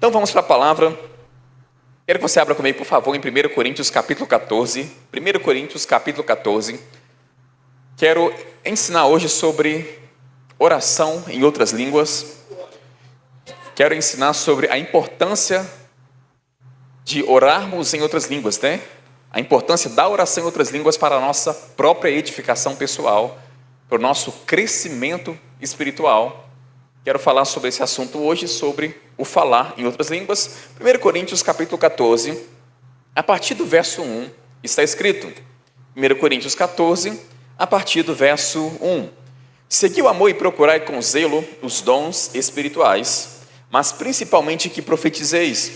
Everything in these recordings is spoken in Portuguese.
Então vamos para a palavra. Quero que você abra comigo, por favor, em 1 Coríntios capítulo 14. 1 Coríntios capítulo 14. Quero ensinar hoje sobre oração em outras línguas. Quero ensinar sobre a importância de orarmos em outras línguas, né? A importância da oração em outras línguas para a nossa própria edificação pessoal, para o nosso crescimento espiritual. Quero falar sobre esse assunto hoje, sobre o falar em outras línguas. 1 Coríntios capítulo 14, a partir do verso 1, está escrito. 1 Coríntios 14, a partir do verso 1. Segui o amor e procurai com zelo os dons espirituais, mas principalmente que profetizeis.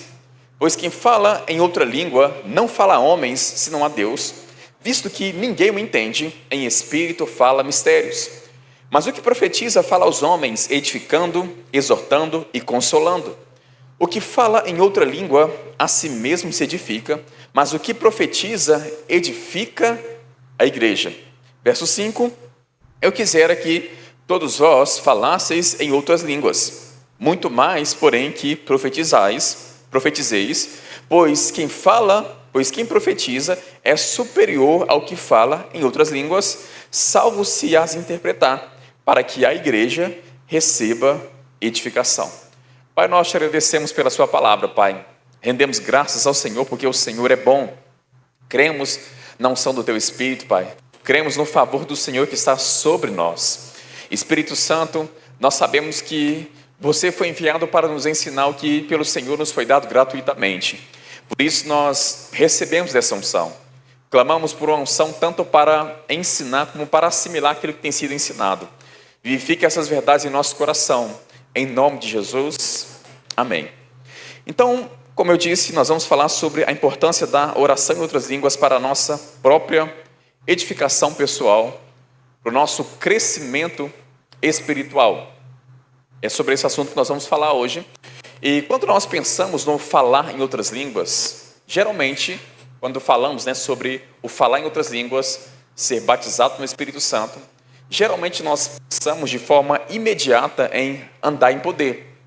Pois quem fala em outra língua não fala a homens, senão a Deus, visto que ninguém o entende, em espírito fala mistérios. Mas o que profetiza fala aos homens, edificando, exortando e consolando. O que fala em outra língua, a si mesmo se edifica, mas o que profetiza, edifica a igreja. Verso 5, eu quisera que todos vós falasseis em outras línguas, muito mais, porém, que profetizeis, pois quem profetiza é superior ao que fala em outras línguas, salvo se as interpretar, para que a igreja receba edificação. Pai, nós te agradecemos pela sua palavra, Pai. Rendemos graças ao Senhor, porque o Senhor é bom. Cremos na unção do teu Espírito, Pai. Cremos no favor do Senhor que está sobre nós. Espírito Santo, nós sabemos que você foi enviado para nos ensinar o que pelo Senhor nos foi dado gratuitamente. Por isso nós recebemos dessa unção. Clamamos por uma unção tanto para ensinar como para assimilar aquilo que tem sido ensinado. Vivifique essas verdades em nosso coração. Em nome de Jesus. Amém. Então, como eu disse, nós vamos falar sobre a importância da oração em outras línguas para a nossa própria edificação pessoal, para o nosso crescimento espiritual. É sobre esse assunto que nós vamos falar hoje. E quando nós pensamos no falar em outras línguas, geralmente, quando falamos, sobre o falar em outras línguas, ser batizado no Espírito Santo, geralmente nós pensamos de forma imediata em andar em poder.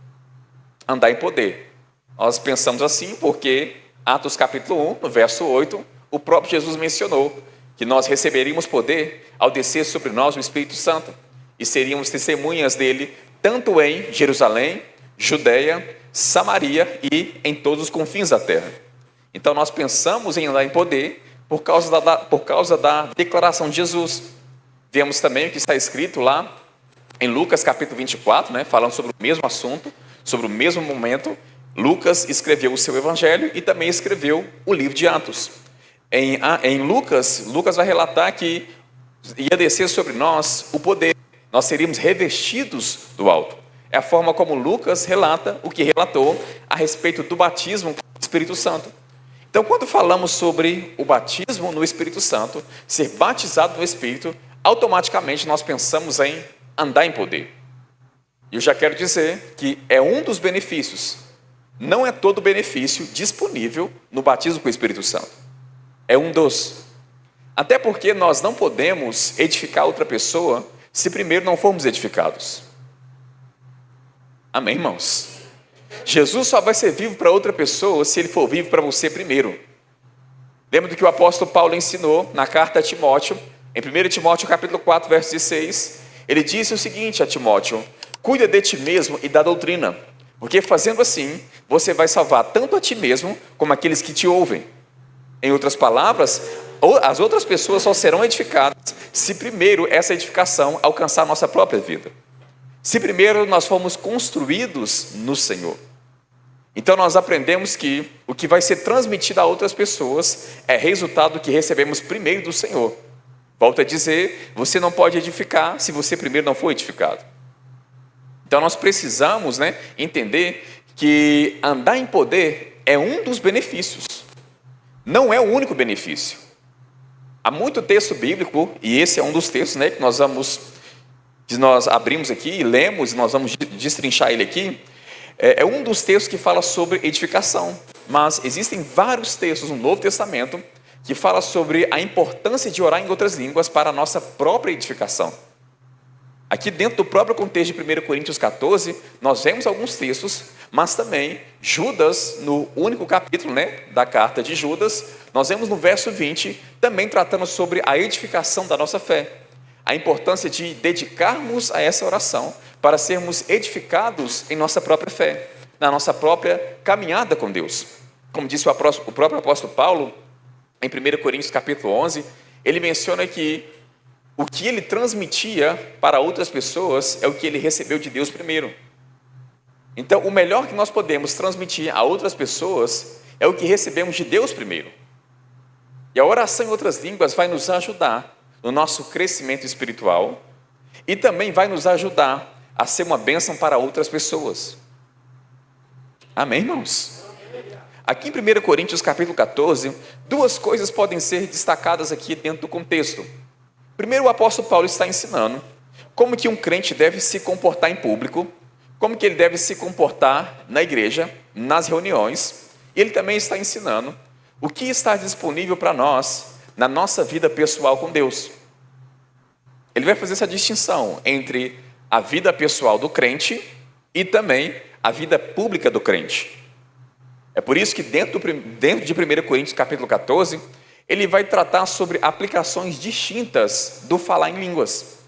Andar em poder. Nós pensamos assim porque Atos capítulo 1, no verso 8, o próprio Jesus mencionou que nós receberíamos poder ao descer sobre nós o Espírito Santo e seríamos testemunhas dele tanto em Jerusalém, Judeia, Samaria e em todos os confins da terra. Então nós pensamos em andar em poder por causa da declaração de Jesus. Vemos também o que está escrito lá em Lucas capítulo 24, falando sobre o mesmo assunto, sobre o mesmo momento. Lucas escreveu o seu evangelho e também escreveu o livro de Atos. Em Lucas vai relatar que ia descer sobre nós o poder. Nós seríamos revestidos do alto. É a forma como Lucas relata o que relatou a respeito do batismo com o Espírito Santo. Então, quando falamos sobre o batismo no Espírito Santo, ser batizado no Espírito, automaticamente nós pensamos em andar em poder. E eu já quero dizer que é um dos benefícios. Não é todo benefício disponível no batismo com o Espírito Santo. É um dos. Até porque nós não podemos edificar outra pessoa se primeiro não formos edificados. Amém, irmãos? Jesus só vai ser vivo para outra pessoa se ele for vivo para você primeiro. Lembra do que o apóstolo Paulo ensinou na carta a Timóteo, em 1 Timóteo capítulo 4, verso 16, ele disse o seguinte a Timóteo: cuida de ti mesmo e da doutrina, porque fazendo assim, você vai salvar tanto a ti mesmo como aqueles que te ouvem. Em outras palavras, as outras pessoas só serão edificadas se primeiro essa edificação alcançar a nossa própria vida. Se primeiro nós formos construídos no Senhor. Então nós aprendemos que o que vai ser transmitido a outras pessoas é resultado do que recebemos primeiro do Senhor. Volto a dizer, você não pode edificar se você primeiro não for edificado. Então nós precisamos entender que andar em poder é um dos benefícios. Não é o único benefício. Há muito texto bíblico, e esse é um dos textos que nós abrimos aqui e lemos, e nós vamos destrinchar ele aqui. É um dos textos que fala sobre edificação. Mas existem vários textos no Novo Testamento que fala sobre a importância de orar em outras línguas para a nossa própria edificação. Aqui dentro do próprio contexto de 1 Coríntios 14, nós vemos alguns textos mas também Judas, no único capítulo, da carta de Judas, nós vemos no verso 20, também tratando sobre a edificação da nossa fé, a importância de dedicarmos a essa oração para sermos edificados em nossa própria fé, na nossa própria caminhada com Deus. Como disse o próprio apóstolo Paulo, em 1 Coríntios capítulo 11, ele menciona que o que ele transmitia para outras pessoas é o que ele recebeu de Deus primeiro. Então, o melhor que nós podemos transmitir a outras pessoas é o que recebemos de Deus primeiro. E a oração em outras línguas vai nos ajudar no nosso crescimento espiritual e também vai nos ajudar a ser uma bênção para outras pessoas. Amém, irmãos? Aqui em 1 Coríntios capítulo 14, duas coisas podem ser destacadas aqui dentro do contexto. Primeiro, o apóstolo Paulo está ensinando como que um crente deve se comportar em público, como que ele deve se comportar na igreja, nas reuniões. E ele também está ensinando o que está disponível para nós na nossa vida pessoal com Deus. Ele vai fazer essa distinção entre a vida pessoal do crente e também a vida pública do crente. É por isso que dentro de 1 Coríntios capítulo 14, ele vai tratar sobre aplicações distintas do falar em línguas.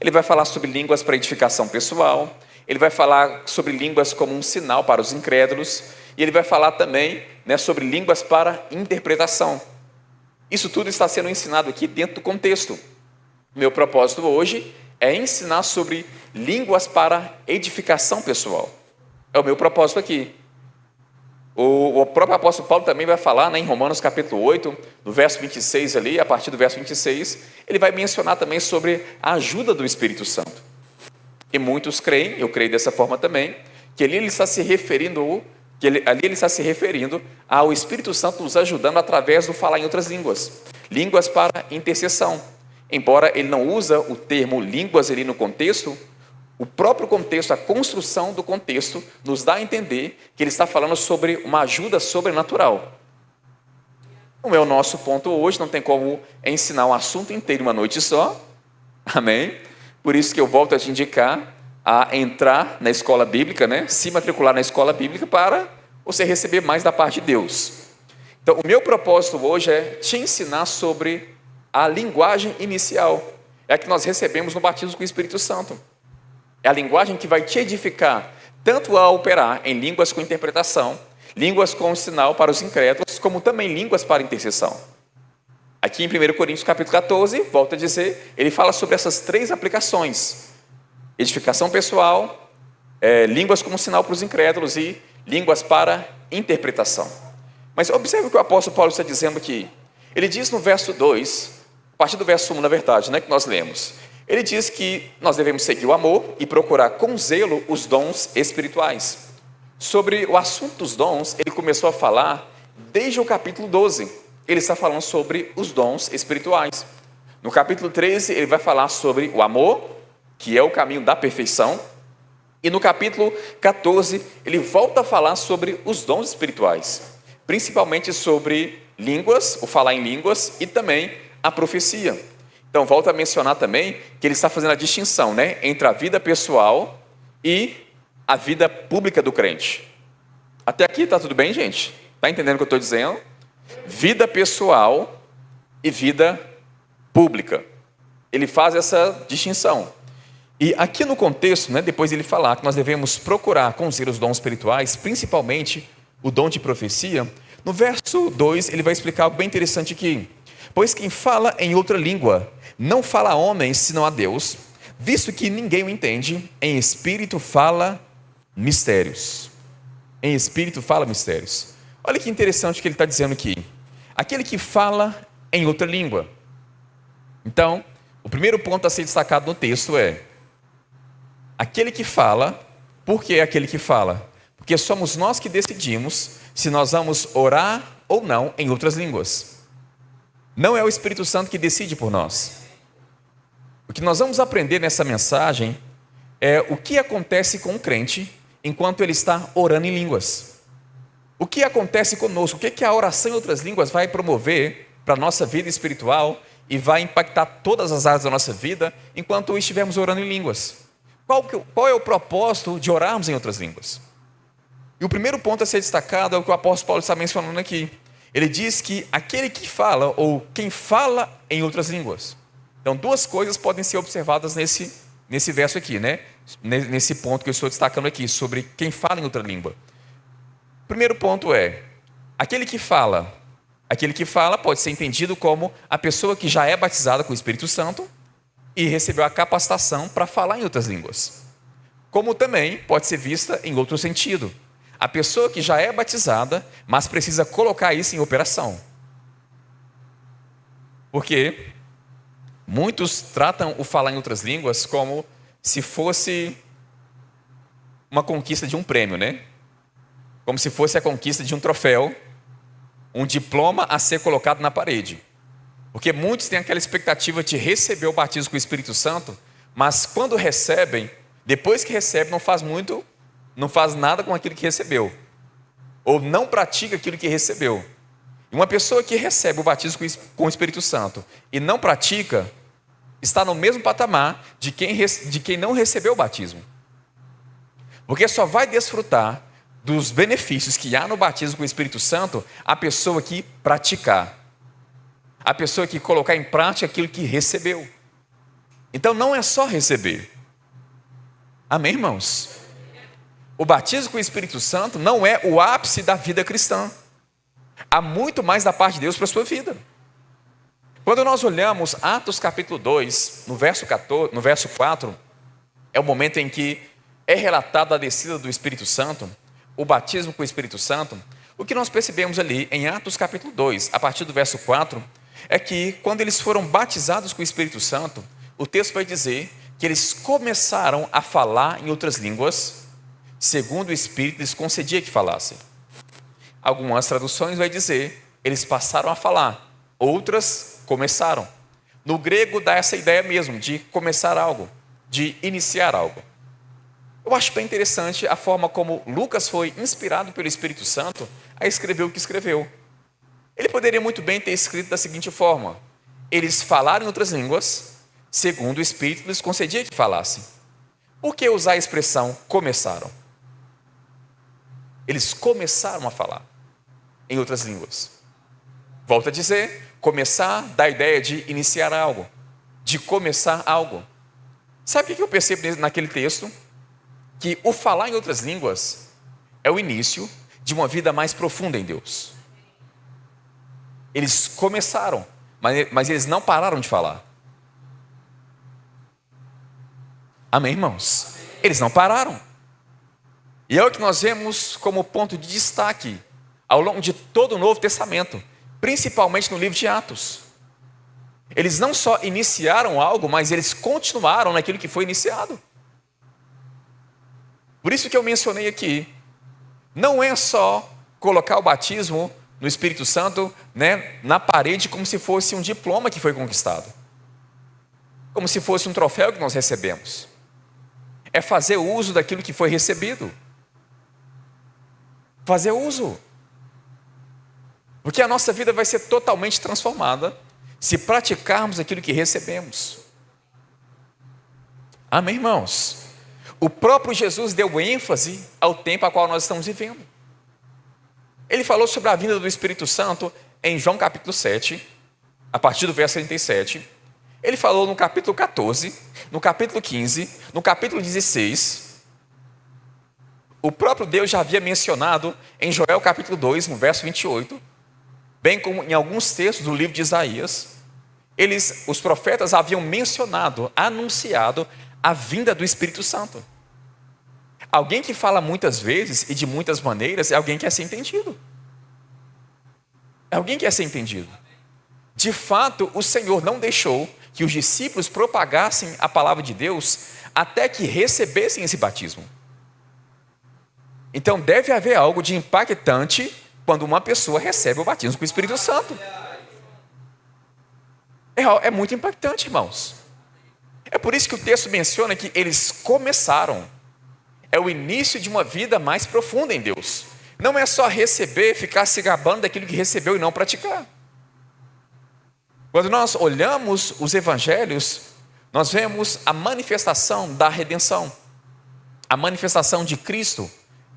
Ele vai falar sobre línguas para edificação pessoal, ele vai falar sobre línguas como um sinal para os incrédulos, e ele vai falar também sobre línguas para interpretação. Isso tudo está sendo ensinado aqui dentro do contexto. Meu propósito hoje é ensinar sobre línguas para edificação pessoal. É o meu propósito aqui. O próprio apóstolo Paulo também vai falar em Romanos capítulo 8, no verso 26 ali, a partir do verso 26, ele vai mencionar também sobre a ajuda do Espírito Santo. E muitos creem, eu creio dessa forma também, que ali ele está se referindo ao Espírito Santo nos ajudando através do falar em outras línguas. Línguas para intercessão. Embora ele não usa o termo línguas ali no contexto, o próprio contexto, a construção do contexto, nos dá a entender que ele está falando sobre uma ajuda sobrenatural. Não é o nosso ponto hoje, não tem como ensinar um assunto inteiro em uma noite só. Amém? Por isso que eu volto a te indicar a entrar na escola bíblica, se matricular na escola bíblica para você receber mais da parte de Deus. Então, o meu propósito hoje é te ensinar sobre a linguagem inicial. É a que nós recebemos no batismo com o Espírito Santo. É a linguagem que vai te edificar, tanto a operar em línguas com interpretação, línguas com sinal para os incrédulos, como também línguas para intercessão. Aqui em 1 Coríntios capítulo 14, volto a dizer, ele fala sobre essas três aplicações: edificação pessoal, línguas como sinal para os incrédulos e línguas para interpretação. Mas observe o que o apóstolo Paulo está dizendo aqui. Ele diz no verso 2, a partir do verso 1, na verdade, que nós lemos. Ele diz que nós devemos seguir o amor e procurar com zelo os dons espirituais. Sobre o assunto dos dons, ele começou a falar desde o capítulo 12. Ele está falando sobre os dons espirituais. No capítulo 13, ele vai falar sobre o amor, que é o caminho da perfeição. E no capítulo 14, ele volta a falar sobre os dons espirituais, principalmente sobre línguas, o falar em línguas e também a profecia. Então, volta a mencionar também que ele está fazendo a distinção entre a vida pessoal e a vida pública do crente. Até aqui está tudo bem, gente? Está entendendo o que eu estou dizendo? Vida pessoal e vida pública. Ele faz essa distinção. E aqui no contexto, depois ele falar que nós devemos procurar com zelo os dons espirituais, principalmente o dom de profecia, no verso 2 ele vai explicar algo bem interessante aqui. Pois quem fala em outra língua não fala a homens, senão a Deus, visto que ninguém o entende, em espírito fala mistérios. Em espírito fala mistérios. Olha que interessante o que ele está dizendo aqui. Aquele que fala em outra língua. Então, o primeiro ponto a ser destacado no texto é: aquele que fala. Por que aquele que fala? Porque somos nós que decidimos se nós vamos orar ou não em outras línguas. Não é o Espírito Santo que decide por nós. O que nós vamos aprender nessa mensagem é o que acontece com o crente enquanto ele está orando em línguas. O que acontece conosco, o que a oração em outras línguas vai promover para a nossa vida espiritual e vai impactar todas as áreas da nossa vida enquanto estivermos orando em línguas. Qual é o propósito de orarmos em outras línguas? E o primeiro ponto a ser destacado é o que o apóstolo Paulo está mencionando aqui. Ele diz que aquele que fala, ou quem fala em outras línguas. Então, duas coisas podem ser observadas nesse verso aqui, né? Nesse ponto que eu estou destacando aqui, sobre quem fala em outra língua. O primeiro ponto é, aquele que fala pode ser entendido como a pessoa que já é batizada com o Espírito Santo e recebeu a capacitação para falar em outras línguas. Como também pode ser vista em outro sentido. A pessoa que já é batizada, mas precisa colocar isso em operação. Porque muitos tratam o falar em outras línguas como se fosse uma conquista de um prêmio, né? Como se fosse a conquista de um troféu, um diploma a ser colocado na parede. Porque muitos têm aquela expectativa de receber o batismo com o Espírito Santo, mas quando recebem, depois que recebem, não faz nada com aquilo que recebeu. Ou não pratica aquilo que recebeu. E uma pessoa que recebe o batismo com o Espírito Santo e não pratica, está no mesmo patamar de quem não recebeu o batismo. Porque só vai desfrutar dos benefícios que há no batismo com o Espírito Santo a pessoa que praticar. A pessoa que colocar em prática aquilo que recebeu. Então não é só receber. Amém, irmãos? O batismo com o Espírito Santo não é o ápice da vida cristã. Há muito mais da parte de Deus para a sua vida. Quando nós olhamos Atos capítulo 2, no verso 4, é o momento em que é relatada a descida do Espírito Santo, o batismo com o Espírito Santo. O que nós percebemos ali em Atos capítulo 2, a partir do verso 4, é que quando eles foram batizados com o Espírito Santo, o texto vai dizer que eles começaram a falar em outras línguas, segundo o Espírito lhes concedia que falassem. Algumas traduções vai dizer, eles passaram a falar, outras começaram. No grego dá essa ideia mesmo, de começar algo, de iniciar algo. Eu acho bem interessante a forma como Lucas foi inspirado pelo Espírito Santo a escrever o que escreveu. Ele poderia muito bem ter escrito da seguinte forma: eles falaram em outras línguas, segundo o Espírito lhes concedia que falassem. Por que usar a expressão começaram? Eles começaram a falar em outras línguas. Volto a dizer, começar dá a ideia de iniciar algo, de começar algo. Sabe o que eu percebo naquele texto? Que o falar em outras línguas é o início de uma vida mais profunda em Deus. Eles começaram, mas eles não pararam de falar. Amém, irmãos? Eles não pararam. E é o que nós vemos como ponto de destaque ao longo de todo o Novo Testamento, principalmente no livro de Atos. Eles não só iniciaram algo, mas eles continuaram naquilo que foi iniciado. Por isso que eu mencionei aqui, não é só colocar o batismo no Espírito Santo, né, na parede como se fosse um diploma que foi conquistado. Como se fosse um troféu que nós recebemos. É fazer uso daquilo que foi recebido. Fazer uso. Porque a nossa vida vai ser totalmente transformada se praticarmos aquilo que recebemos. Amém, irmãos? O próprio Jesus deu ênfase ao tempo a qual nós estamos vivendo. Ele falou sobre a vinda do Espírito Santo em João capítulo 7, a partir do verso 37. Ele falou no capítulo 14, no capítulo 15, no capítulo 16. O próprio Deus já havia mencionado em Joel capítulo 2, no verso 28, bem como em alguns textos do livro de Isaías. Os profetas haviam mencionado, anunciado a vinda do Espírito Santo. Alguém que fala muitas vezes e de muitas maneiras é alguém que quer ser entendido. É alguém que quer ser entendido. De fato, o Senhor não deixou que os discípulos propagassem a palavra de Deus até que recebessem esse batismo. Então deve haver algo de impactante quando uma pessoa recebe o batismo com o Espírito Santo. É muito impactante, irmãos. É por isso que o texto menciona que eles começaram. É o início de uma vida mais profunda em Deus. Não é só receber, ficar se gabando daquilo que recebeu e não praticar. Quando nós olhamos os evangelhos, nós vemos a manifestação da redenção. A manifestação de Cristo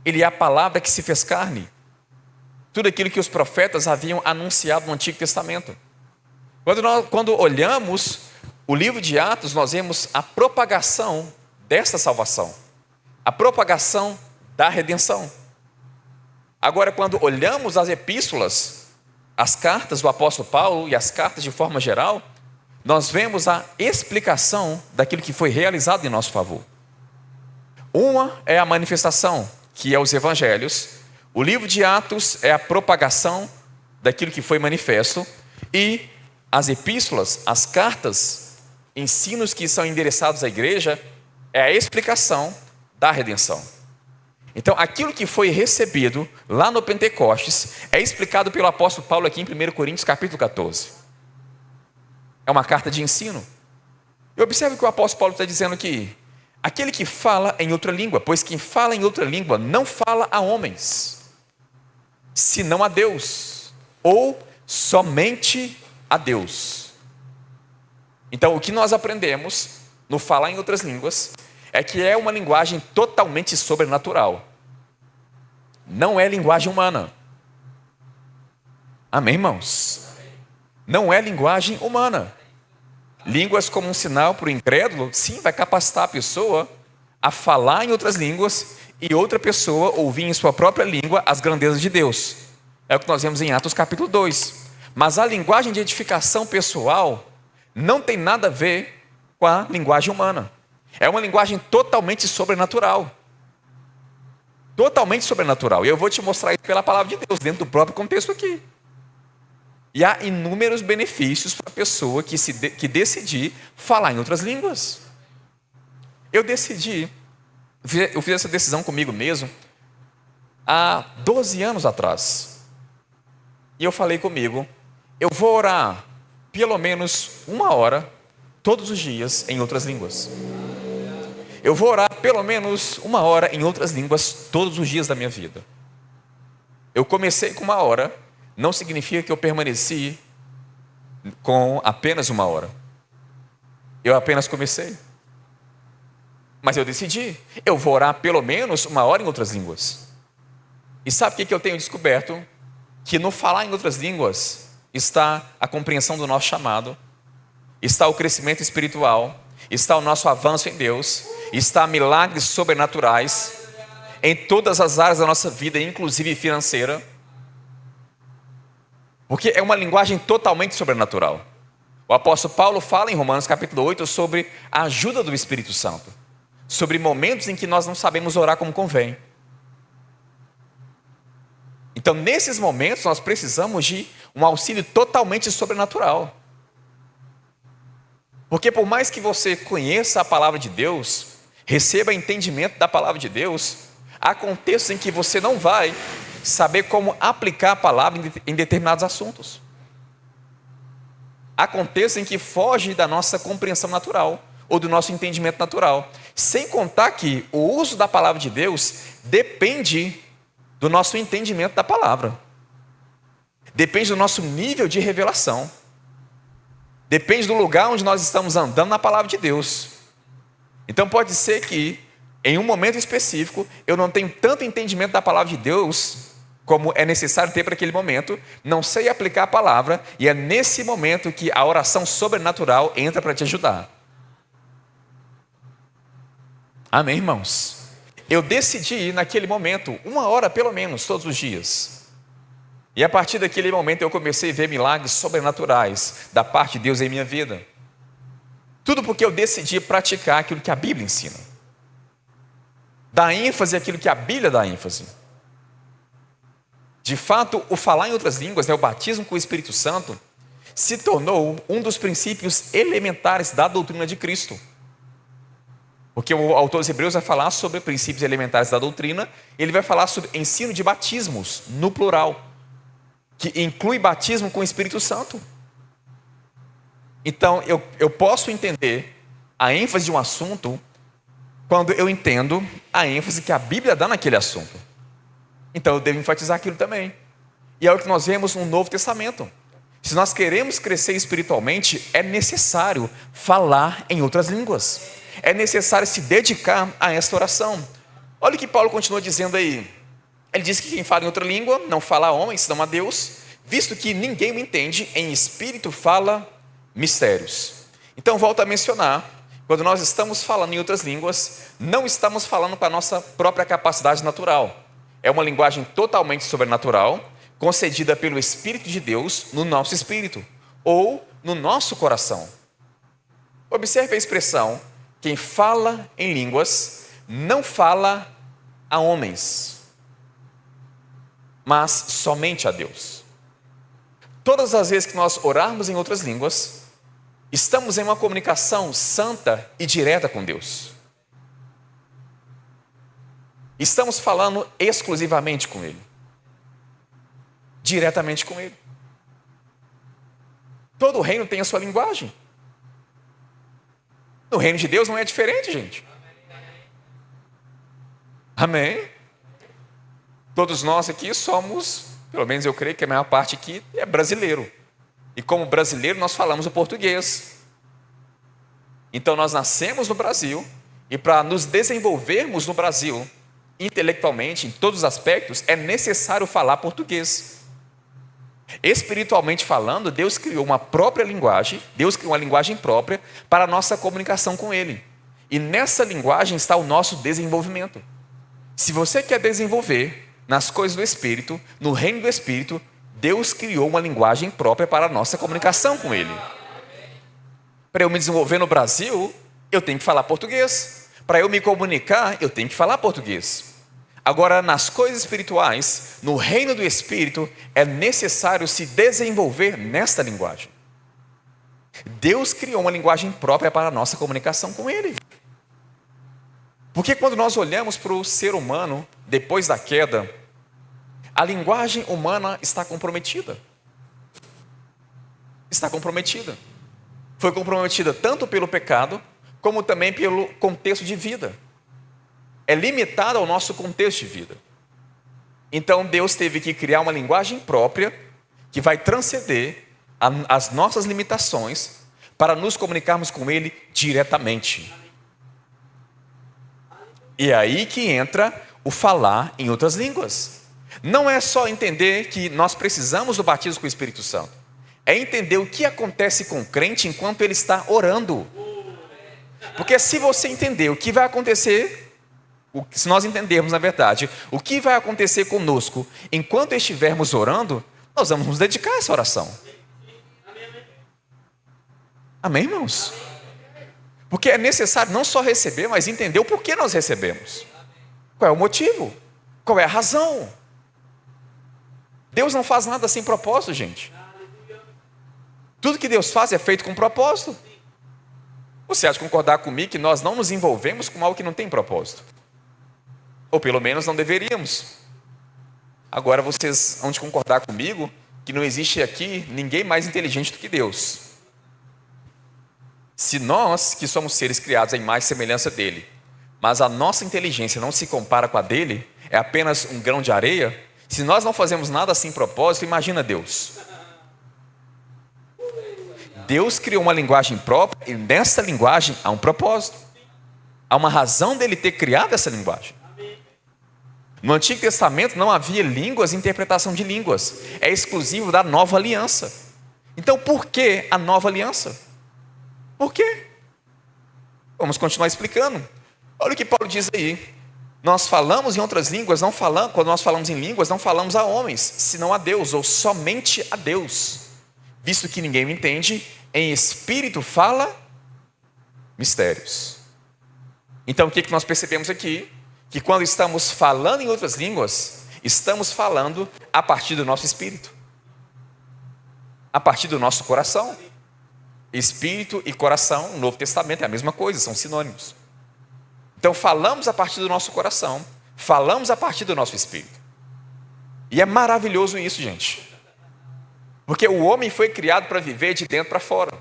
Ele é a palavra que se fez carne. Tudo aquilo que os profetas haviam anunciado no Antigo Testamento. Quando olhamos o livro de Atos, nós vemos a propagação desta salvação. A propagação da redenção. Agora, quando olhamos as epístolas, as cartas do apóstolo Paulo e as cartas de forma geral, nós vemos a explicação daquilo que foi realizado em nosso favor. Uma é a manifestação, que é os evangelhos. O livro de Atos é a propagação daquilo que foi manifesto. E as epístolas, as cartas, ensinos que são endereçados à igreja, é a explicação da redenção. Então, aquilo que foi recebido lá no Pentecostes é explicado pelo apóstolo Paulo aqui em 1 Coríntios capítulo 14. É uma carta de ensino. E observe que o apóstolo Paulo está dizendo aqui: aquele que fala em outra língua, pois quem fala em outra língua não fala a homens, senão a Deus, ou somente a Deus. Então, o que nós aprendemos no falar em outras línguas é que é uma linguagem totalmente sobrenatural. Não é linguagem humana. Amém, irmãos? Não é linguagem humana. Línguas como um sinal para o incrédulo, sim, vai capacitar a pessoa a falar em outras línguas e outra pessoa ouvir em sua própria língua as grandezas de Deus. É o que nós vemos em Atos capítulo 2. Mas a linguagem de edificação pessoal não tem nada a ver com a linguagem humana. É uma linguagem totalmente sobrenatural. Totalmente sobrenatural. E eu vou te mostrar isso pela palavra de Deus, dentro do próprio contexto aqui. E há inúmeros benefícios para a pessoa que decidir falar em outras línguas. Eu fiz essa decisão comigo mesmo há 12 anos atrás. E eu falei comigo: eu vou orar pelo menos 1 hora todos os dias em outras línguas. Eu vou orar pelo menos 1 hora em outras línguas todos os dias da minha vida. Eu comecei com 1 hora, não significa que eu permaneci com apenas 1 hora. Eu apenas comecei. Mas eu decidi, eu vou orar pelo menos 1 hora em outras línguas. E sabe o que eu tenho descoberto? Que no falar em outras línguas está a compreensão do nosso chamado, está o crescimento espiritual, está o nosso avanço em Deus, está milagres sobrenaturais em todas as áreas da nossa vida, inclusive financeira, porque é uma linguagem totalmente sobrenatural. O apóstolo Paulo fala em Romanos capítulo 8 sobre a ajuda do Espírito Santo, sobre momentos em que nós não sabemos orar como convém. Então, nesses momentos, nós precisamos de um auxílio totalmente sobrenatural. Porque por mais que você conheça a palavra de Deus, receba entendimento da palavra de Deus, há contextos em que você não vai saber como aplicar a palavra em determinados assuntos. Há contextos em que foge da nossa compreensão natural, ou do nosso entendimento natural. Sem contar que o uso da palavra de Deus depende do nosso entendimento da palavra. Depende do nosso nível de revelação. Depende do lugar onde nós estamos andando na palavra de Deus. Então pode ser que, em um momento específico, eu não tenho tanto entendimento da palavra de Deus como é necessário ter para aquele momento, não sei aplicar a palavra, e é nesse momento que a oração sobrenatural entra para te ajudar. Amém, irmãos? Eu decidi naquele momento, 1 hora pelo menos, todos os dias. E a partir daquele momento eu comecei a ver milagres sobrenaturais da parte de Deus em minha vida. Tudo porque eu decidi praticar aquilo que a Bíblia ensina. Dar ênfase àquilo que a Bíblia dá ênfase. De fato, o falar em outras línguas, o batismo com o Espírito Santo, se tornou um dos princípios elementares da doutrina de Cristo. Porque o autor dos Hebreus vai falar sobre princípios elementares da doutrina, ele vai falar sobre ensino de batismos, no plural, que inclui batismo com o Espírito Santo. Então, eu posso entender a ênfase de um assunto quando eu entendo a ênfase que a Bíblia dá naquele assunto. Então, eu devo enfatizar aquilo também. E é o que nós vemos no Novo Testamento. Se nós queremos crescer espiritualmente, é necessário falar em outras línguas. É necessário se dedicar a esta oração. Olha o que Paulo continua dizendo aí. Ele diz que quem fala em outra língua não fala a homens, senão a Deus, visto que ninguém o entende, em espírito fala mistérios. Então, volto a mencionar, quando nós estamos falando em outras línguas, não estamos falando para a nossa própria capacidade natural. É uma linguagem totalmente sobrenatural, concedida pelo Espírito de Deus no nosso espírito, ou no nosso coração. Observe a expressão, quem fala em línguas não fala a homens, mas somente a Deus. Todas as vezes que nós orarmos em outras línguas, estamos em uma comunicação santa e direta com Deus. Estamos falando exclusivamente com Ele, diretamente com Ele. Todo o reino tem a sua linguagem. No reino de Deus não é diferente, gente. Amém? Todos nós aqui somos, pelo menos eu creio que a maior parte aqui é brasileiro. E como brasileiro nós falamos o português. Então nós nascemos no Brasil e para nos desenvolvermos no Brasil, intelectualmente, em todos os aspectos, é necessário falar português. Espiritualmente falando, Deus criou uma própria linguagem, Deus criou uma linguagem própria para a nossa comunicação com Ele. E nessa linguagem está o nosso desenvolvimento. Se você quer desenvolver nas coisas do Espírito, no reino do Espírito, Deus criou uma linguagem própria para a nossa comunicação com Ele. Para eu me desenvolver no Brasil, eu tenho que falar português. Para eu me comunicar, eu tenho que falar português. Agora, nas coisas espirituais, no reino do Espírito, é necessário se desenvolver nesta linguagem. Deus criou uma linguagem própria para a nossa comunicação com Ele. Porque quando nós olhamos para o ser humano, depois da queda, a linguagem humana está comprometida. Está comprometida. Foi comprometida tanto pelo pecado, como também pelo contexto de vida. É limitada ao nosso contexto de vida. Então Deus teve que criar uma linguagem própria, que vai transcender as nossas limitações, para nos comunicarmos com Ele diretamente. E é aí que entra o falar em outras línguas. Não é só entender que nós precisamos do batismo com o Espírito Santo. É entender o que acontece com o crente enquanto ele está orando. Porque se você entender o que vai acontecer, se nós entendermos na verdade, o que vai acontecer conosco enquanto estivermos orando, nós vamos nos dedicar a essa oração. Amém, irmãos? Porque é necessário não só receber, mas entender o porquê nós recebemos. Qual é o motivo? Qual é a razão? Deus não faz nada sem propósito, gente. Tudo que Deus faz é feito com propósito. Você há de concordar comigo que nós não nos envolvemos com algo que não tem propósito? Ou pelo menos não deveríamos. Agora vocês vão de concordar comigo que não existe aqui ninguém mais inteligente do que Deus. Se nós, que somos seres criados à imagem e semelhança dele, mas a nossa inteligência não se compara com a dele, é apenas um grão de areia, se nós não fazemos nada sem propósito, imagina Deus. Deus criou uma linguagem própria e nessa linguagem há um propósito. Há uma razão dele ter criado essa linguagem. No Antigo Testamento não havia línguas e interpretação de línguas. É exclusivo da Nova Aliança. Então por que a Nova Aliança? Por quê? Vamos continuar explicando. Olha o que Paulo diz aí. Nós falamos em outras línguas, quando nós falamos em línguas, não falamos a homens, senão a Deus, ou somente a Deus. Visto que ninguém me entende, em espírito fala mistérios. Então o que nós percebemos aqui? Que quando estamos falando em outras línguas, estamos falando a partir do nosso espírito. A partir do nosso coração. Espírito e coração, no Novo Testamento é a mesma coisa, são sinônimos. Então falamos a partir do nosso coração, falamos a partir do nosso espírito. E é maravilhoso isso, gente. Porque o homem foi criado para viver de dentro para fora.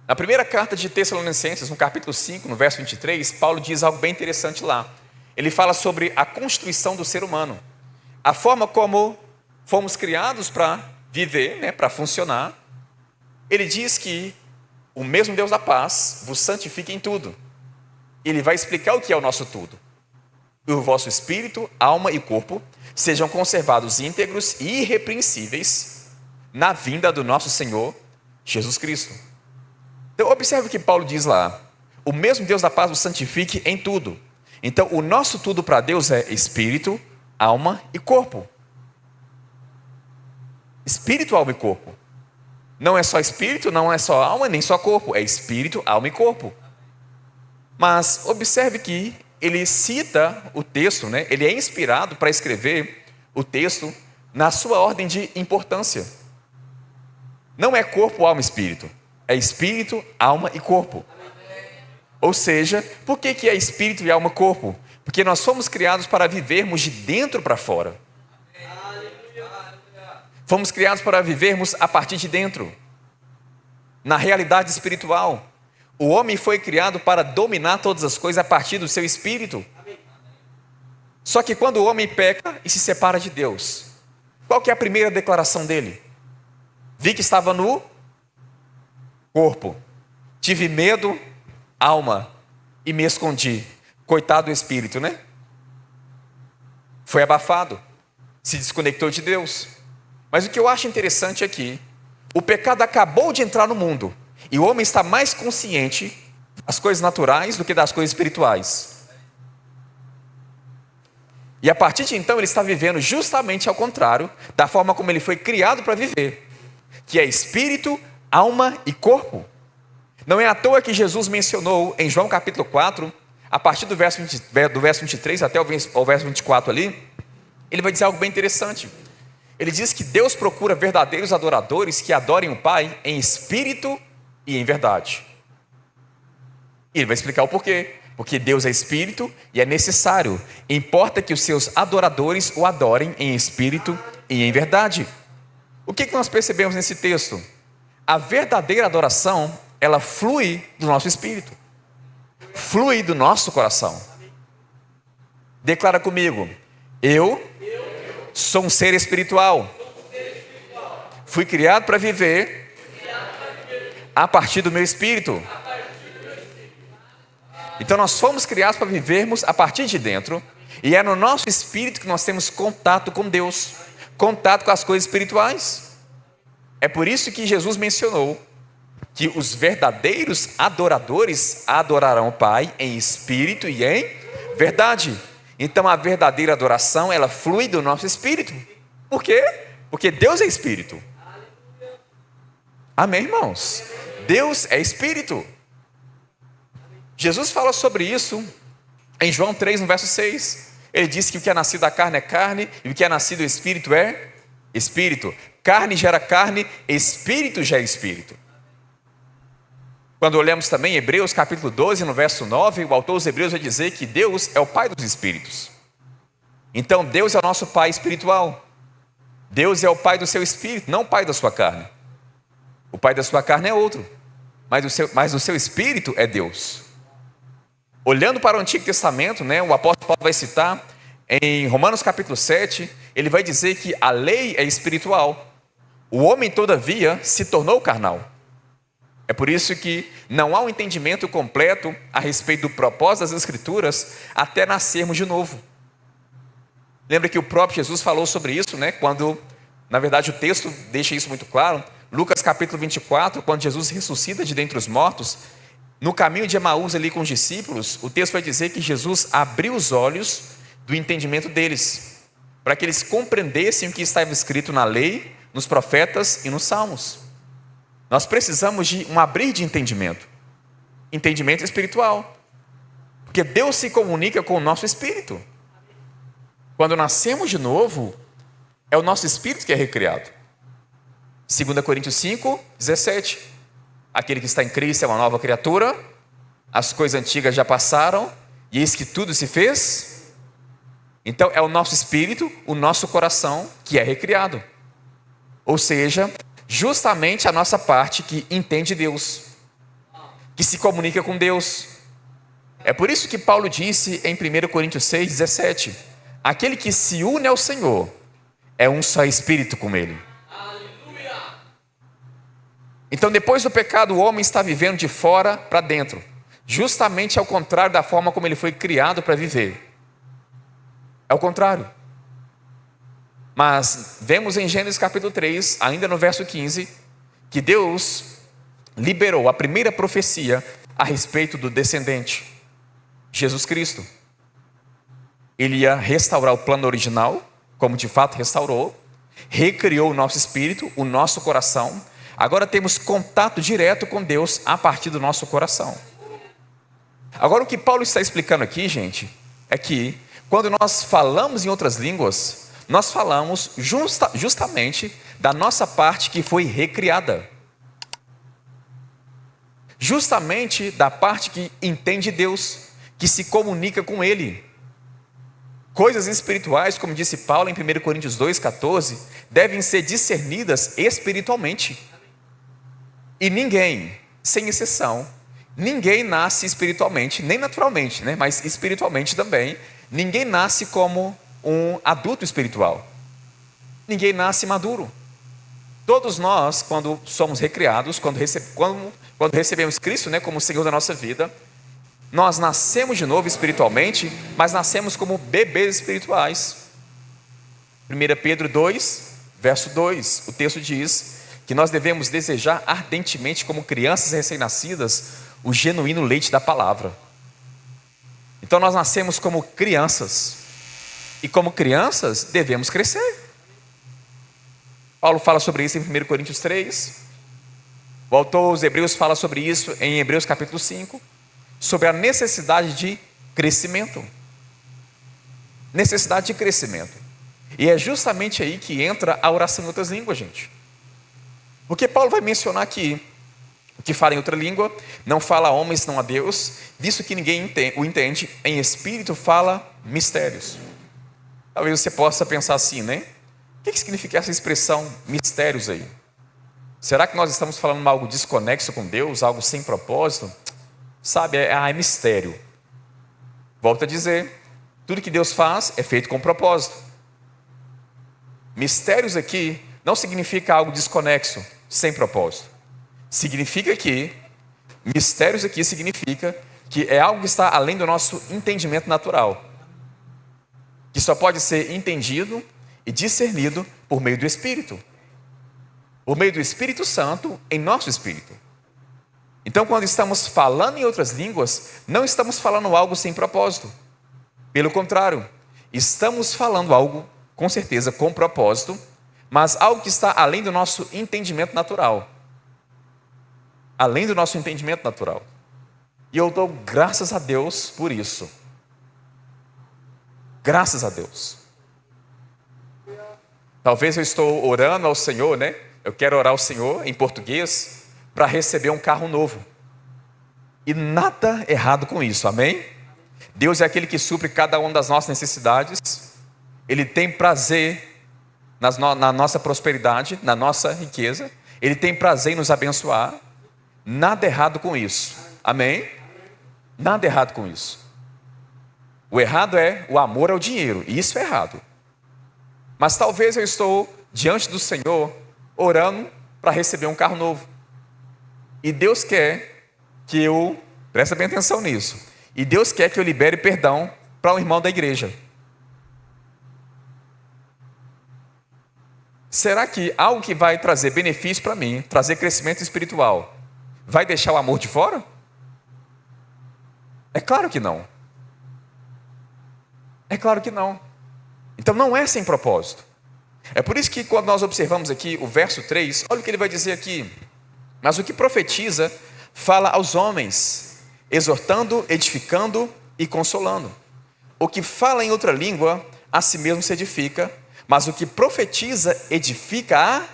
Na primeira carta de Tessalonicenses, no capítulo 5, no verso 23, Paulo diz algo bem interessante lá. Ele fala sobre a constituição do ser humano. A forma como fomos criados para viver, para funcionar. Ele diz que o mesmo Deus da paz vos santifique em tudo. Ele vai explicar o que é o nosso tudo. O vosso espírito, alma e corpo sejam conservados íntegros e irrepreensíveis na vinda do nosso Senhor Jesus Cristo. Então, observe o que Paulo diz lá. O mesmo Deus da paz o santifique em tudo. Então, o nosso tudo para Deus é espírito, alma e corpo. Espírito, alma e corpo. Não é só espírito, não é só alma, nem só corpo. É espírito, alma e corpo. Mas observe que ele cita o texto, né? Ele é inspirado para escrever o texto na sua ordem de importância. Não é corpo, alma e espírito. É espírito, alma e corpo. Ou seja, por que é espírito e alma e corpo? Porque nós fomos criados para vivermos de dentro para fora. Fomos criados para vivermos a partir de dentro. Na realidade espiritual. O homem foi criado para dominar todas as coisas a partir do seu espírito. Só que quando o homem peca e se separa de Deus, qual que é a primeira declaração dele? Vi que estava no corpo. Tive medo, alma, e me escondi. Coitado do espírito, né? Foi abafado. Se desconectou de Deus. Mas o que eu acho interessante aqui, o pecado acabou de entrar no mundo. E o homem está mais consciente das coisas naturais do que das coisas espirituais. E a partir de então ele está vivendo justamente ao contrário da forma como ele foi criado para viver, que é espírito, alma e corpo. Não é à toa que Jesus mencionou em João capítulo 4, a partir do verso 23 até o verso 24 ali, ele vai dizer algo bem interessante. Ele diz que Deus procura verdadeiros adoradores que adorem o Pai em espírito e em verdade. E ele vai explicar o porquê. Porque Deus é espírito e é necessário. Importa que os seus adoradores o adorem em espírito e em verdade. O que nós percebemos nesse texto? A verdadeira adoração, ela flui do nosso espírito. Flui do nosso coração. Declara comigo. Eu sou um ser espiritual. Fui criado para viver a partir do meu espírito. Então nós fomos criados para vivermos a partir de dentro. E é no nosso espírito que nós temos contato com Deus. Contato com as coisas espirituais. É por isso que Jesus mencionou que os verdadeiros adoradores adorarão o Pai em espírito e em verdade. Então a verdadeira adoração, ela flui do nosso espírito. Por quê? Porque Deus é espírito. Amém, irmãos? Deus é espírito. Jesus fala sobre isso em João 3, no verso 6. Ele diz que o que é nascido da carne é carne, e o que é nascido do espírito é espírito. Carne gera carne, espírito gera espírito. Quando olhamos também em Hebreus capítulo 12, no verso 9, o autor dos Hebreus vai dizer que Deus é o Pai dos espíritos. Então Deus é o nosso Pai espiritual. Deus é o Pai do seu espírito, não o Pai da sua carne. O pai da sua carne é outro, mas o seu espírito é Deus. Olhando para o Antigo Testamento, né, o apóstolo Paulo vai citar em Romanos capítulo 7, ele vai dizer que a lei é espiritual. O homem, todavia, se tornou carnal. É por isso que não há um entendimento completo a respeito do propósito das Escrituras até nascermos de novo. Lembra que o próprio Jesus falou sobre isso, né? Quando, na verdade, o texto deixa isso muito claro. Lucas capítulo 24, quando Jesus ressuscita de dentre os mortos, no caminho de Emaús ali com os discípulos, o texto vai dizer que Jesus abriu os olhos do entendimento deles, para que eles compreendessem o que estava escrito na lei, nos profetas e nos salmos. Nós precisamos de um abrir de entendimento espiritual, porque Deus se comunica com o nosso espírito. Quando nascemos de novo, é o nosso espírito que é recriado. 2 Coríntios 5, 17. Aquele que está em Cristo é uma nova criatura, as coisas antigas já passaram, e eis que tudo se fez. Então é o nosso espírito, o nosso coração que é recriado. Ou seja, justamente a nossa parte que entende Deus, que se comunica com Deus. É por isso que Paulo disse em 1 Coríntios 6, 17: aquele que se une ao Senhor é um só espírito com Ele. Então, depois do pecado, o homem está vivendo de fora para dentro. justamente ao contrário da forma como ele foi criado para viver. É o contrário. Mas vemos em Gênesis capítulo 3, ainda no verso 15, que Deus liberou a primeira profecia a respeito do descendente, Jesus Cristo. Ele ia restaurar o plano original, como de fato restaurou, recriou o nosso espírito, o nosso coração. Agora temos contato direto com Deus a partir do nosso coração. Agora o que Paulo está explicando aqui, gente, é que quando nós falamos em outras línguas, nós falamos justamente da nossa parte que foi recriada. Justamente da parte que entende Deus, que se comunica com Ele. Coisas espirituais, como disse Paulo em 1 Coríntios 2,14, devem ser discernidas espiritualmente. E ninguém, sem exceção, ninguém nasce espiritualmente, nem naturalmente, né? Mas espiritualmente também, ninguém nasce como um adulto espiritual. Ninguém nasce maduro. Todos nós, quando somos recriados, quando recebemos Cristo, né, como Senhor da nossa vida, nós nascemos de novo espiritualmente, mas nascemos como bebês espirituais. 1 Pedro 2, verso 2, o texto diz que nós devemos desejar ardentemente, como crianças recém-nascidas, o genuíno leite da palavra. Então nós nascemos como crianças, e como crianças devemos crescer. Paulo fala sobre isso em 1 Coríntios 3, o autor aos Hebreus fala sobre isso em Hebreus capítulo 5, sobre a necessidade de crescimento. Necessidade de crescimento. E é justamente aí que entra a oração em outras línguas, gente. Porque Paulo vai mencionar aqui o que fala em outra língua, não fala a homens, não a Deus, visto que ninguém o entende, em espírito fala mistérios. Talvez você possa pensar assim, né? O que significa essa expressão mistérios aí? Será que nós estamos falando algo desconexo com Deus, algo sem propósito? Sabe, é mistério. Volto a dizer, tudo que Deus faz é feito com propósito. Mistérios aqui não significa algo desconexo, sem propósito. Significa que, mistérios aqui significa que é algo que está além do nosso entendimento natural, que só pode ser entendido e discernido por meio do Espírito, por meio do Espírito Santo em nosso espírito. Então, quando estamos falando em outras línguas, não estamos falando algo sem propósito. Pelo contrário, estamos falando algo, com certeza, com propósito, mas algo que está além do nosso entendimento natural. Além do nosso entendimento natural. E eu dou graças a Deus por isso. Graças a Deus. Talvez eu estou orando ao Senhor, né? Eu quero orar ao Senhor em português para receber um carro novo. E nada errado com isso, amém? Deus é aquele que supre cada uma das nossas necessidades. Ele tem prazer na nossa prosperidade, na nossa riqueza. Ele tem prazer em nos abençoar. Nada errado com isso, amém? Nada errado com isso. O errado é o amor ao dinheiro, e isso é errado. Mas talvez eu estou diante do Senhor orando para receber um carro novo. E Deus quer que eu, presta bem atenção nisso, e Deus quer que eu libere perdão para um irmão da igreja. Será que algo que vai trazer benefício para mim, trazer crescimento espiritual, vai deixar o amor de fora? É claro que não. É claro que não. Então não é sem propósito. É por isso que quando nós observamos aqui o verso 3, olha o que ele vai dizer aqui. Mas o que profetiza, fala aos homens, exortando, edificando e consolando. O que fala em outra língua, a si mesmo se edifica, mas o que profetiza, edifica a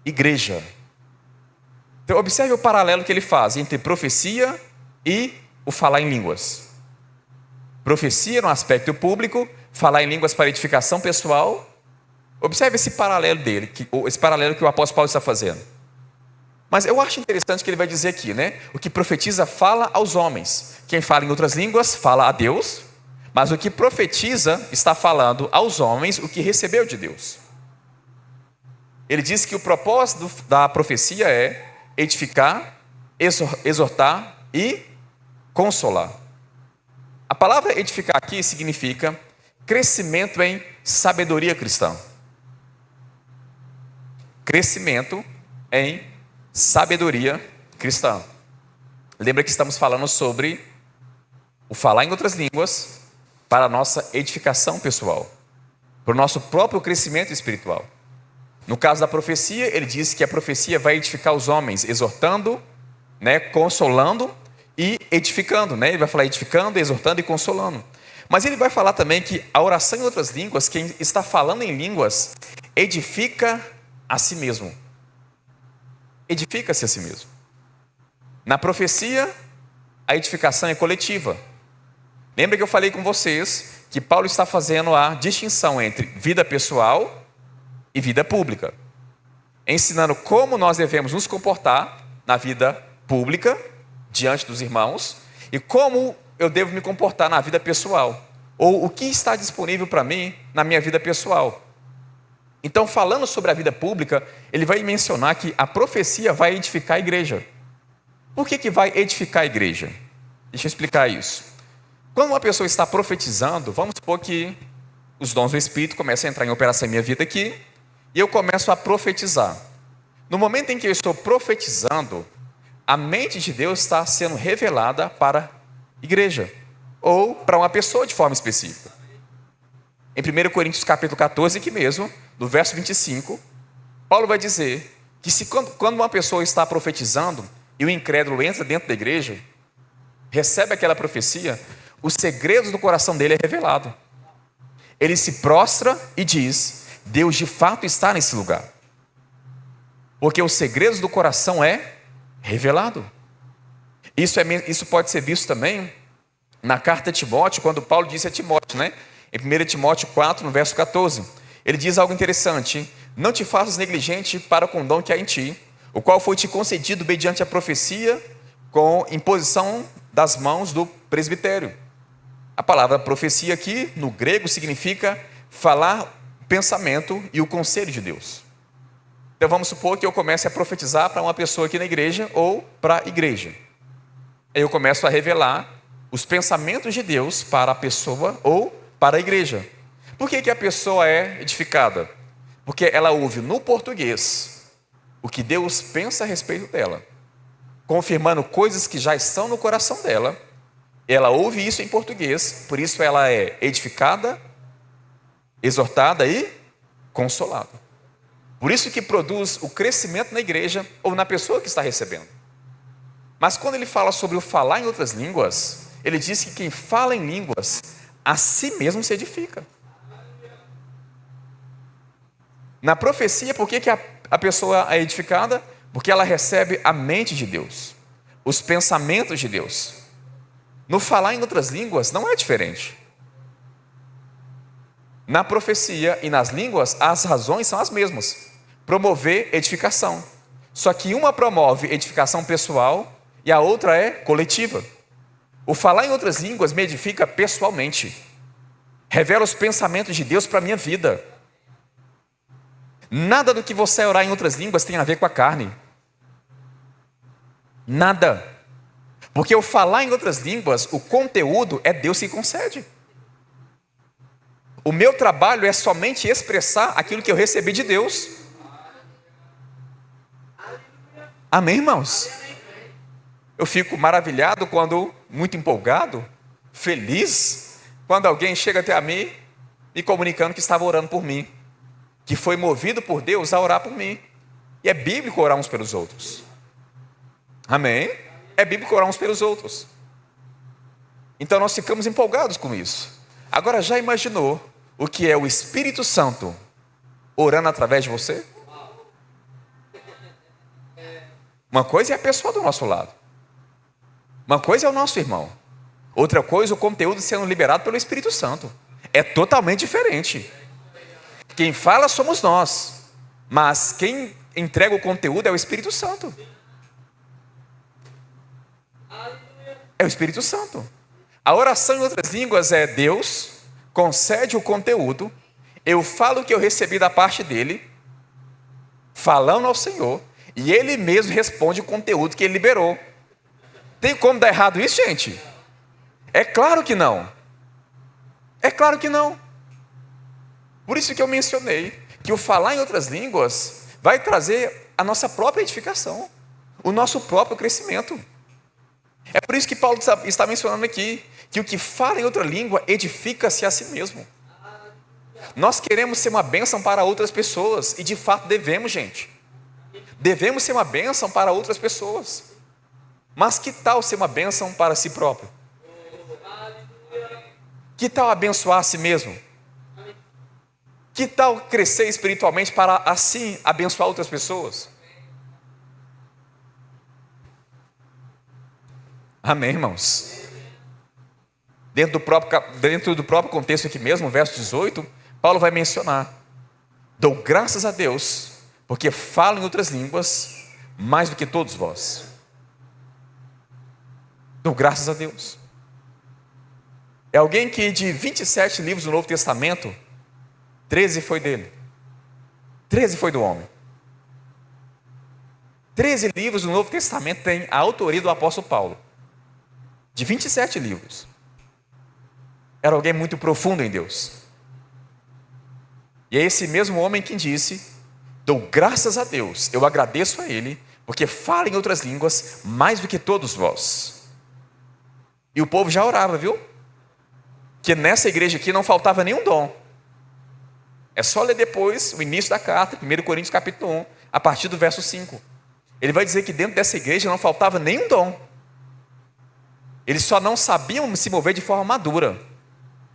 igreja. Então observe o paralelo que ele faz entre profecia e o falar em línguas. Profecia no aspecto público, falar em línguas para edificação pessoal. Observe esse paralelo dele, esse paralelo que o apóstolo Paulo está fazendo. Mas eu acho interessante que ele vai dizer aqui, né? O que profetiza fala aos homens. Quem fala em outras línguas fala a Deus, mas o que profetiza está falando aos homens o que recebeu de Deus. Ele diz que o propósito da profecia é edificar, exortar e consolar. A palavra edificar aqui significa crescimento em sabedoria cristã. Crescimento em sabedoria cristã. Lembra que estamos falando sobre o falar em outras línguas para a nossa edificação pessoal, para o nosso próprio crescimento espiritual. No caso da profecia, ele diz que a profecia vai edificar os homens, exortando, consolando e edificando. Ele vai falar edificando, exortando e consolando. Mas ele vai falar também que a oração em outras línguas, quem está falando em línguas, edifica a si mesmo. Edifica-se a si mesmo. Na profecia, a edificação é coletiva. Lembra que eu falei com vocês que Paulo está fazendo a distinção entre vida pessoal e vida pública, ensinando como nós devemos nos comportar na vida pública, diante dos irmãos, e como eu devo me comportar na vida pessoal, ou o que está disponível para mim na minha vida pessoal. Então, falando sobre a vida pública, ele vai mencionar que a profecia vai edificar a igreja. Por que vai edificar a igreja? Deixa eu explicar isso. Quando uma pessoa está profetizando, vamos supor que os dons do Espírito começam a entrar em operação na minha vida aqui, e eu começo a profetizar. No momento em que eu estou profetizando, a mente de Deus está sendo revelada para a igreja, ou para uma pessoa de forma específica. Em 1 Coríntios capítulo 14, aqui mesmo, no verso 25, Paulo vai dizer que quando uma pessoa está profetizando, e o incrédulo entra dentro da igreja, recebe aquela profecia, os segredos do coração dele é revelado. Ele se prostra e diz: Deus de fato está nesse lugar. Porque os segredos do coração é revelado. Isso pode ser visto também na carta a Timóteo, quando Paulo disse a Timóteo, em 1 Timóteo 4, no verso 14, ele diz algo interessante: não te faças negligente para com o dom que há em ti, o qual foi te concedido mediante a profecia, com imposição das mãos do presbitério. A palavra profecia aqui, no grego, significa falar o pensamento e o conselho de Deus. Então vamos supor que eu comece a profetizar para uma pessoa aqui na igreja ou para a igreja. Aí eu começo a revelar os pensamentos de Deus para a pessoa ou para a igreja. Por que a pessoa é edificada? Porque ela ouve no português o que Deus pensa a respeito dela, confirmando coisas que já estão no coração dela. Ela ouve isso em português, por isso ela é edificada, exortada e consolada. Por isso que produz o crescimento na igreja ou na pessoa que está recebendo. Mas quando ele fala sobre o falar em outras línguas, ele diz que quem fala em línguas, a si mesmo se edifica. Na profecia, por que a pessoa é edificada? Porque ela recebe a mente de Deus, os pensamentos de Deus. No falar em outras línguas não é diferente. Na profecia e nas línguas, as razões são as mesmas. Promover edificação. Só que uma promove edificação pessoal e a outra é coletiva. O falar em outras línguas me edifica pessoalmente. Revela os pensamentos de Deus para a minha vida. Nada do que você orar em outras línguas tem a ver com a carne. Nada. Porque eu falar em outras línguas, o conteúdo é Deus que concede. O meu trabalho é somente expressar aquilo que eu recebi de Deus. Amém, irmãos? Eu fico maravilhado quando, muito empolgado, feliz, quando alguém chega até a mim me comunicando que estava orando por mim, que foi movido por Deus a orar por mim. E é bíblico orar uns pelos outros. Amém? É bíblico orar uns pelos outros. Então nós ficamos empolgados com isso. Agora, já imaginou o que é o Espírito Santo orando através de você? Uma coisa é a pessoa do nosso lado. Uma coisa é o nosso irmão. Outra coisa, o conteúdo sendo liberado pelo Espírito Santo. É totalmente diferente. Quem fala somos nós, mas quem entrega o conteúdo é o Espírito Santo. É o Espírito Santo. A oração em outras línguas é: Deus concede o conteúdo, eu falo o que eu recebi da parte dele, falando ao Senhor, e ele mesmo responde o conteúdo que ele liberou. Tem como dar errado isso, gente? É claro que não. É claro que não. Por isso que eu mencionei que o falar em outras línguas vai trazer a nossa própria edificação, o nosso próprio crescimento. É por isso que Paulo está mencionando aqui que o que fala em outra língua edifica-se a si mesmo. Nós queremos ser uma bênção para outras pessoas e de fato devemos, gente. Devemos ser uma bênção para outras pessoas. Mas que tal ser uma bênção para si próprio? Que tal abençoar a si mesmo? Que tal crescer espiritualmente para assim abençoar outras pessoas? Amém, irmãos? Dentro do próprio contexto aqui mesmo, verso 18, Paulo vai mencionar: dou graças a Deus, porque falo em outras línguas mais do que todos vós. Dou graças a Deus. É alguém que de 27 livros do Novo Testamento, 13 foi dele. 13 foi do homem. 13 livros do Novo Testamento têm a autoria do apóstolo Paulo. De 27 livros. Era alguém muito profundo em Deus. E é esse mesmo homem que disse: dou graças a Deus, eu agradeço a Ele, porque fala em outras línguas mais do que todos vós. E o povo já orava, viu? Que nessa igreja aqui não faltava nenhum dom. É só ler depois o início da carta, 1 Coríntios capítulo 1, a partir do verso 5. Ele vai dizer que dentro dessa igreja não faltava nenhum dom. Eles só não sabiam se mover de forma madura.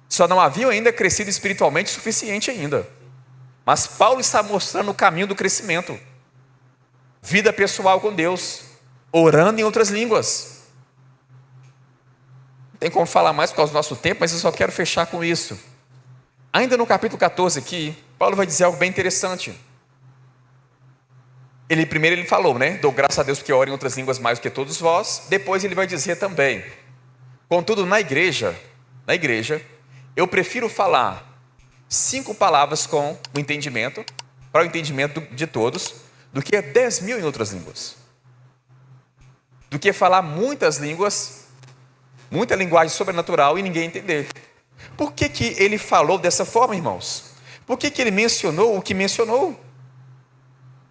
Só não haviam ainda crescido espiritualmente o suficiente ainda. Mas Paulo está mostrando o caminho do crescimento. Vida pessoal com Deus, orando em outras línguas. Não tem como falar mais por causa do nosso tempo, mas eu só quero fechar com isso. Ainda no capítulo 14 aqui, Paulo vai dizer algo bem interessante. Primeiro ele falou, né? Dou graças a Deus porque oro em outras línguas mais do que todos vós. Depois ele vai dizer também: contudo, na igreja, eu prefiro falar 5 palavras com o entendimento, para o entendimento de todos, do que 10.000 em outras línguas. Do que falar muitas línguas, muita linguagem sobrenatural e ninguém entender. Por que que ele falou dessa forma, irmãos? Por que que ele mencionou o que mencionou?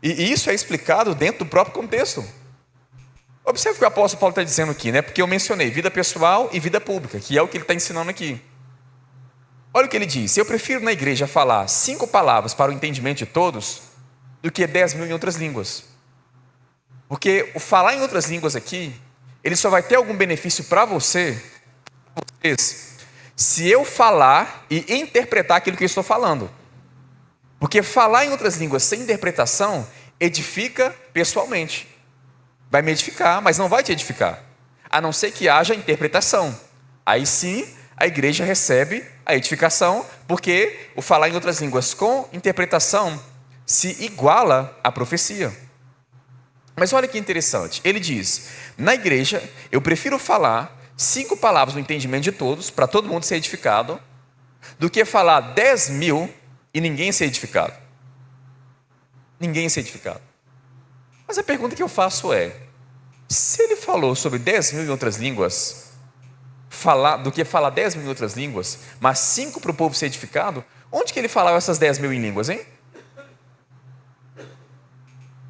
E isso é explicado dentro do próprio contexto. Observe o que o apóstolo Paulo está dizendo aqui, né? Porque eu mencionei vida pessoal e vida pública, que é o que ele está ensinando aqui. Olha o que ele diz: eu prefiro na igreja falar 5 palavras para o entendimento de todos do que 10.000 em outras línguas. Porque o falar em outras línguas aqui, ele só vai ter algum benefício para vocês, se eu falar e interpretar aquilo que eu estou falando. Porque falar em outras línguas sem interpretação edifica pessoalmente. Vai me edificar, mas não vai te edificar, a não ser que haja interpretação. Aí sim a igreja recebe a edificação, porque o falar em outras línguas com interpretação se iguala à profecia. Mas olha que interessante, ele diz: na igreja eu prefiro falar 5 palavras no entendimento de todos, para todo mundo ser edificado, do que falar 10.000 e ninguém ser edificado. Ninguém ser edificado. Mas a pergunta que eu faço é: se ele falou sobre 10.000 em outras línguas, do que falar 10.000 em outras línguas, mas 5 para o povo ser edificado, onde que ele falava essas 10.000 em línguas, hein?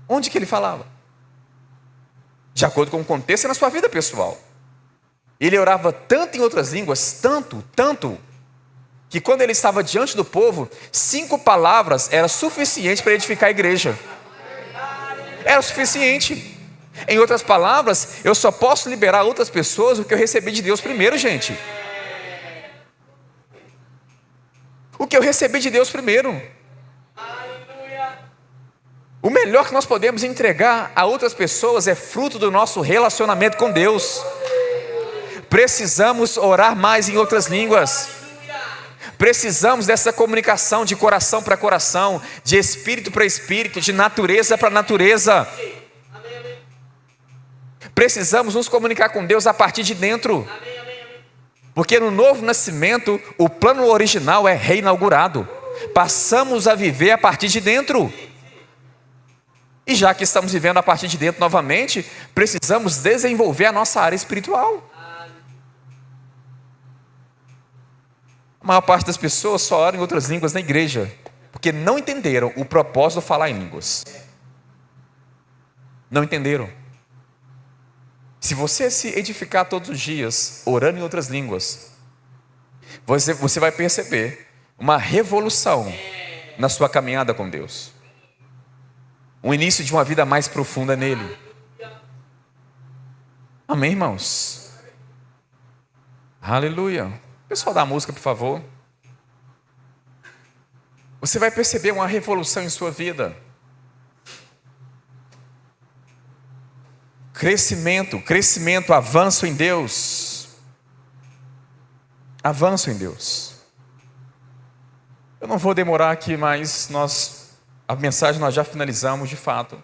Onde que ele falava? De acordo com o contexto na sua vida pessoal. Ele orava tanto em outras línguas, tanto, que quando ele estava diante do povo, 5 palavras era suficiente para edificar a igreja. Era o suficiente. Em outras palavras, eu só posso liberar outras pessoas o que eu recebi de Deus primeiro, gente. O que eu recebi de Deus primeiro. O melhor que nós podemos entregar a outras pessoas é fruto do nosso relacionamento com Deus. Precisamos orar mais em outras línguas. Precisamos dessa comunicação de coração para coração, de espírito para espírito, de natureza para natureza. Precisamos nos comunicar com Deus a partir de dentro. Porque no novo nascimento, o plano original é reinaugurado. Passamos a viver a partir de dentro. E já que estamos vivendo a partir de dentro novamente, precisamos desenvolver a nossa área espiritual. A maior parte das pessoas só oram em outras línguas na igreja, porque não entenderam o propósito de falar em línguas. Não entenderam. Se você se edificar todos os dias, orando em outras línguas, você vai perceber uma revolução na sua caminhada com Deus. O início de uma vida mais profunda nele. Amém, irmãos? Aleluia. Pessoal da música, por favor. Você vai perceber uma revolução em sua vida. Crescimento, avanço em Deus. Avanço em Deus. Eu não vou demorar aqui, mas a mensagem nós já finalizamos de fato.